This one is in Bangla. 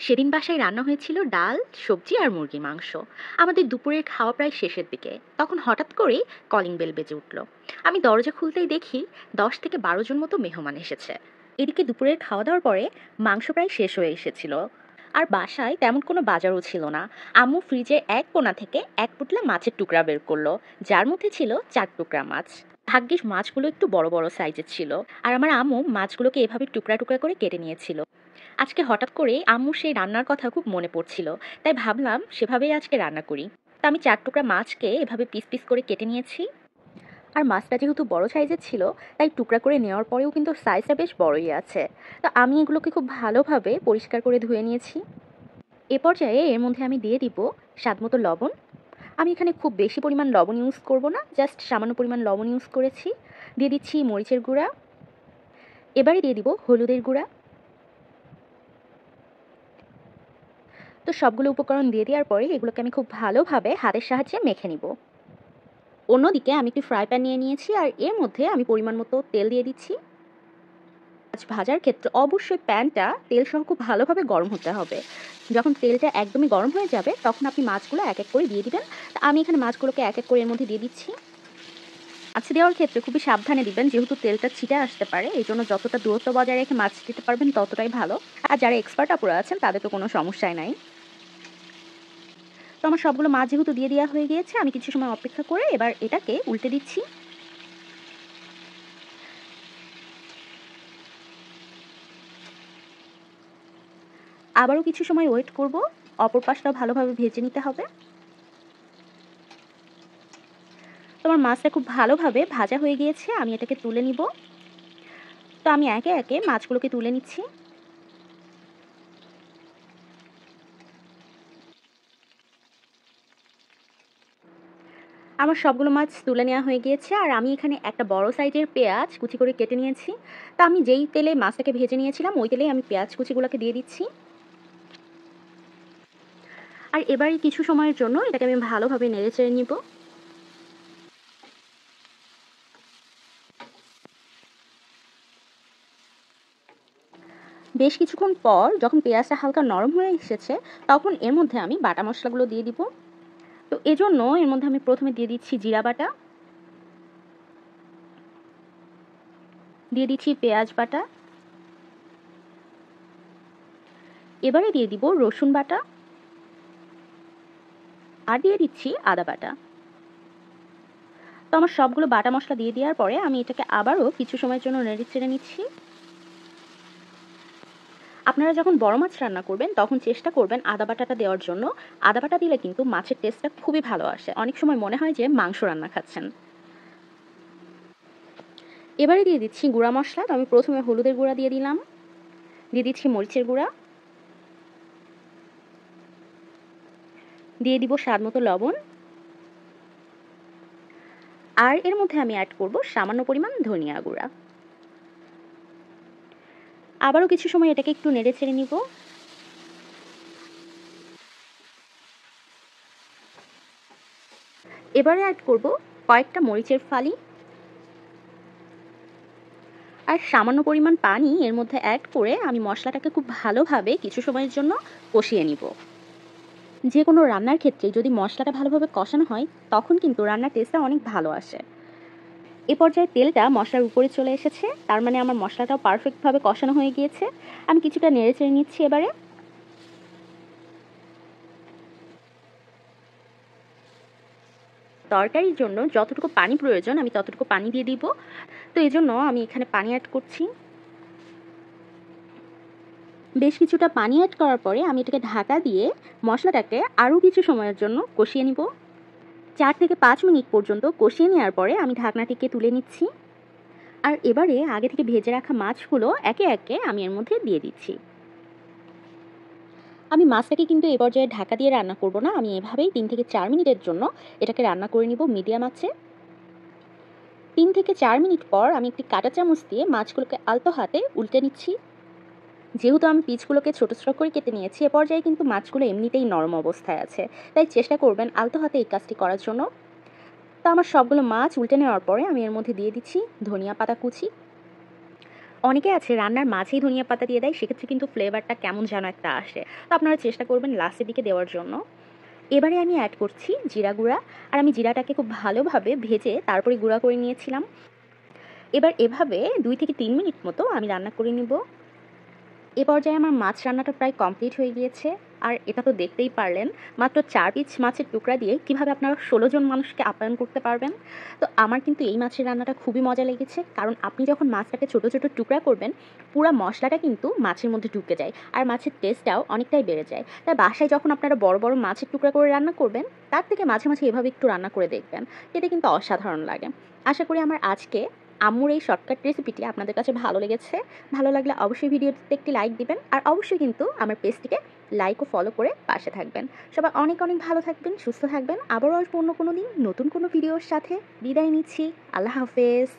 সেদিন বাসায় রান্না হয়েছিল ডাল, সবজি আর মুরগির মাংস। আমাদের দুপুরের খাওয়া প্রায় শেষের দিকে, তখন হঠাৎ করেই কলিং বেল বেজে উঠল। আমি দরজা খুলতেই দেখি 10 থেকে 12 জন মতো মেহমান এসেছে। এদিকে দুপুরের খাওয়া দাওয়ার পরে মাংস প্রায় শেষ হয়ে এসেছিল, আর বাসায় তেমন কোনো বাজারও ছিল না। আম্মু ফ্রিজে এক কোণা থেকে এক পুটলা মাছের টুকরা বের করলো, যার মধ্যে ছিল 4 টুকরা মাছ। ভাগ্যিস মাছগুলো একটু বড় বড় সাইজের ছিল, আর আমার আম্মু মাছগুলোকে এভাবে টুকরা টুকরা করে কেটে নিয়েছিল। আজকে হঠাৎ করে আম্মুর সেই রান্নার কথা খুব মনে পড়ছিল, তাই ভাবলাম সেভাবেই আজকে রান্না করি। তা আমি 4 টুকরা মাছকে এভাবে পিস পিস করে কেটে নিয়েছি। আর মাছটা যেহেতু বড় সাইজের ছিল, তাই টুকরা করে নেওয়ার পরেও কিন্তু সাইজটা বেশ বড়ই আছে। তো আমি এগুলোকে খুব ভালোভাবে পরিষ্কার করে ধুয়ে নিয়েছি। এ পর্যায়ে এর মধ্যে আমি দিয়ে দিব স্বাদমতো লবণ। আমি এখানে খুব বেশি পরিমাণ লবণ ইউজ করব না, জাস্ট সামান্য পরিমাণ লবণ ইউজ করেছি। দিয়ে দিচ্ছি মরিচের গুঁড়া। এবারে দিয়ে দিব হলুদের গুঁড়া। তো সবগুলো উপকরণ দিয়ে দেওয়ার পরে এগুলোকে আমি খুব ভালোভাবে হাতের সাহায্যে মেখে নিব। অন্যদিকে আমি একটি ফ্রাই প্যান নিয়ে নিয়েছি, আর এর মধ্যে আমি পরিমাণ মতো তেল দিয়ে দিচ্ছি। মাছ ভাজার ক্ষেত্রে অবশ্যই প্যানটা তেল সহ খুব ভালোভাবে গরম হতে হবে। যখন তেলটা একদমই গরম হয়ে যাবে তখন আপনি মাছগুলো এক এক করে দিয়ে দিবেন। তা আমি এখানে মাছগুলোকে এক এক করে এর মধ্যে দিয়ে দিচ্ছি। মাছ দেওয়ার ক্ষেত্রে খুবই সাবধানে দিবেন, যেহেতু তেলটা ছিটে আসতে পারে। এই জন্য যতটা দূরত্ব বজায় রেখে মাছ দিতে পারবেন ততটাই ভালো। আর যারা এক্সপার্ট আপুরা আছেন তাদের তো কোনো সমস্যাই নাই। তো আমার সবগুলো মাছ যেহেতু দিয়ে দেওয়া হয়ে গিয়েছে, আমি কিছু সময় অপেক্ষা করে এবার এটাকে উল্টে দিচ্ছি। আবারও কিছু সময় ওয়েট করব, অপর পাশটাও ভালোভাবে ভেজে নিতে হবে। তো আমার মাছটা খুব ভালোভাবে ভাজা হয়ে গিয়েছে, আমি এটাকে তুলে নিব। তো আমি একে একে মাছগুলোকে তুলে নিচ্ছি। আমার সবগুলো মাছ তুলে নেওয়া হয়ে গিয়েছে, আর আমি এখানে একটা বড় সাইজের পেঁয়াজ কুচি করে কেটে নিয়েছি। তা আমি যেই তেলে মাছটাকে ভেজে নিয়েছিলাম ওই তেলেই আমি পেঁয়াজ কুচিগুলোকে দিয়ে দিচ্ছি। আর এবারে কিছু সময়ের জন্য এটাকে আমি ভালোভাবে নেড়ে চেড়ে নিব। বেশ কিছুক্ষণ পর যখন পেঁয়াজটা হালকা নরম হয়ে এসেছে, তখন এর মধ্যে আমি বাটা মশলাগুলো দিয়ে দিব। তো এজন্য এর মধ্যে আমি প্রথমে দিয়ে দিচ্ছি জিরা বাটা, দিয়ে দিচ্ছি পেঁয়াজ বাটা, এবারে দিয়ে দিব রসুন বাটা, আর দিয়ে দিচ্ছি আদা বাটা। তো আমার সবগুলো বাটা মশলা দিয়ে দেওয়ার পরে আমি এটাকে আবারও কিছু সময়ের জন্য নেড়ে চেড়ে নিচ্ছি। আপনারা যখন বড় মাছ রান্না করবেন তখন চেষ্টা করবেন আদা বাটাটা দেওয়ার জন্য। আদা বাটা দিলে কিন্তু মাছের টেস্টটা খুবই ভালো আসে, অনেক সময় মনে হয় যে মাংস রান্না খাচ্ছেন। এবারে দিয়ে দিচ্ছি গুঁড়া মশলা। তো আমি প্রথমে হলুদের গুঁড়া দিয়ে দিলাম, দিয়ে দিচ্ছি মরিচের গুঁড়া, দিয়ে দিব স্বাদ মতো লবণ, আর এর মধ্যে আমি অ্যাড করব সামান্য পরিমাণ ধনিয়া গুঁড়া। আবারও কিছু সময় এটাকে একটু নেড়ে ছেড়ে নিব। এবারে অ্যাড করব কয়েকটা মরিচের ফালি, আর সামান্য পরিমাণ পানি এর মধ্যে অ্যাড করে আমি মশলাটাকে খুব ভালোভাবে কিছু সময়ের জন্য কষিয়ে নিব। যে কোনো রান্নার ক্ষেত্রে যদি মশলাটা ভালোভাবে কষানো হয় তখন কিন্তু রান্নার টেস্টটা অনেক ভালো আসে। এ পর্যায়ে তেলটা মশলার উপরে চলে এসেছে, তার মানে আমার মশলাটাও পারফেক্টভাবে কষানো হয়ে গিয়েছে। আমি কিছুটা নেড়ে চেড়ে নিচ্ছি। এবারে তরকারির জন্য যতটুকু পানি প্রয়োজন আমি ততটুকু পানি দিয়ে দিব। তো এই জন্য আমি এখানে পানি অ্যাড করছি। বেশ কিছুটা পানি অ্যাড করার পরে আমি এটাকে ঢাকা দিয়ে মশলাটাকে আরও কিছু সময়ের জন্য কষিয়ে নিব। 4 থেকে 5 মিনিট পর্যন্ত কষিয়ে নেওয়ার পরে আমি ঢাকনাটিকে তুলে নিচ্ছি। আর এবারে আগে থেকে ভেজে রাখা মাছগুলো একে একে আমি এর মধ্যে দিয়ে দিচ্ছি। আমি মাছটাকে কিন্তু এ পর্যায়ে ঢাকা দিয়ে রান্না করব না, আমি এভাবেই 3 থেকে 4 মিনিটের জন্য এটাকে রান্না করে নিব মিডিয়াম আঁচে। 3 থেকে 4 মিনিট পর আমি একটি কাঁটা চামচ দিয়ে মাছগুলোকে আলতো হাতে উল্টে নিচ্ছি। যেহেতু আমি পিসগুলোকে ছোটো ছোটো করে কেটে নিয়েছি, এ পর্যায়ে কিন্তু মাছগুলো এমনিতেই নরম অবস্থায় আছে, তাই চেষ্টা করবেন আলতো হাতে এই কাজটি করার জন্য। তো আমার সবগুলো মাছ উল্টে নেওয়ার পরে আমি এর মধ্যে দিয়ে দিচ্ছি ধনিয়া পাতা কুচি। অনেকে আছে রান্নার মাঝেই ধনিয়া পাতা দিয়ে দেয়, সেক্ষেত্রে কিন্তু ফ্লেভারটা কেমন যেন একটা আসে। তো আপনারা চেষ্টা করবেন লাস্টের দিকে দেওয়ার জন্য। এবারে আমি অ্যাড করছি জিরা গুঁড়া। আর আমি জিরাটাকে খুব ভালোভাবে ভেজে তারপরে গুঁড়া করে নিয়েছিলাম। এবার এভাবে 2 থেকে 3 মিনিট মতো আমি রান্না করে নিব। এ পর্যায়ে আমার মাছ রান্নাটা প্রায় কমপ্লিট হয়ে গিয়েছে। আর এটা তো দেখতেই পারলেন, মাত্র 4 পিস মাছের টুকরা দিয়ে কিভাবে আপনারা 16 জন মানুষকে আপ্যায়ন করতে পারবেন। তো আমার কিন্তু এই মাছের রান্নাটা খুবই মজা লেগেছে, কারণ আপনি যখন মাছটাকে ছোট ছোট টুকরা করবেন, পুরা মশলাটা কিন্তু মাছের মধ্যে ঢুকে যায় আর মাছের টেস্টটাও অনেকটাই বেড়ে যায়। তাই বাসায় যখন আপনারা বড় বড় মাছের টুকরা করে রান্না করবেন, তার থেকে মাঝে মাঝে এভাবে একটু রান্না করে দেখবেন, এতে কিন্তু অসাধারণ লাগে। আশা করি আমার আজকে আম্মুর এই শর্টকাট রেসিপিটি আপনাদের কাছে ভালো লেগেছে। ভালো লাগলে অবশ্যই ভিডিওটিতে একটি লাইক দিবেন, আর অবশ্যই কিন্তু আমার পেজটিকে লাইক ও ফলো করে পাশে থাকবেন। সবাই অনেক অনেক ভালো থাকবেন, সুস্থ থাকবেন। আবারও আসবো অন্য কোনো দিন নতুন কোনো ভিডিওর সাথে। বিদায় নিচ্ছি। আল্লাহ হাফেজ।